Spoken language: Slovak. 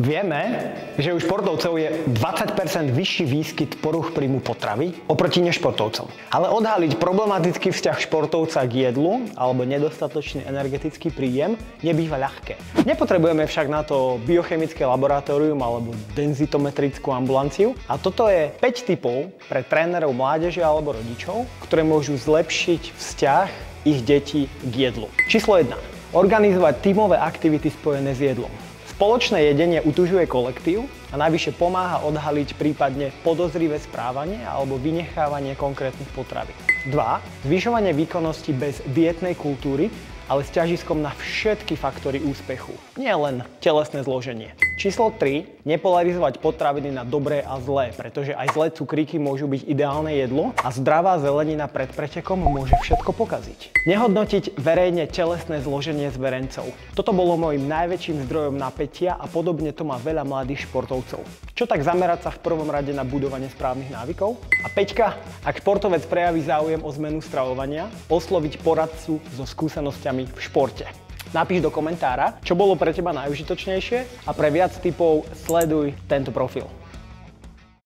Vieme, že u športovcov je 20% vyšší výskyt poruch príjmu potravy oproti nešportovcom. Ale odhaliť problematický vzťah športovca k jedlu alebo nedostatočný energetický príjem nebýva ľahké. Nepotrebujeme však na to biochemické laboratórium alebo denzitometrickú ambulanciu a toto je 5 tipov pre trénerov mládeže alebo rodičov, ktoré môžu zlepšiť vzťah ich detí k jedlu. Číslo 1. Organizovať tímové aktivity spojené s jedlom. Spoločné jedenie utužuje kolektív a navyše pomáha odhaliť prípadne podozrivé správanie alebo vynechávanie konkrétnych potravín. 2. Zvyšovanie výkonnosti bez dietnej kultúry, ale s ťažiskom na všetky faktory úspechu, nie len telesné zloženie. Číslo 3. Nepolarizovať potraviny na dobré a zlé, pretože aj zlé cukríky môžu byť ideálne jedlo a zdravá zelenina pred pretekom môže všetko pokaziť. Nehodnotiť verejne telesné zloženie zverencov. Toto bolo môjim najväčším zdrojom napätia a podobne to má veľa mladých športovcov. Čo tak zamerať sa v prvom rade na budovanie správnych návykov? A 5. Ak športovec prejaví záujem o zmenu stravovania, osloviť poradcu so skúsenosťami v športe. Napíš do komentára, čo bolo pre teba najužitočnejšie a pre viac tipov sleduj tento profil.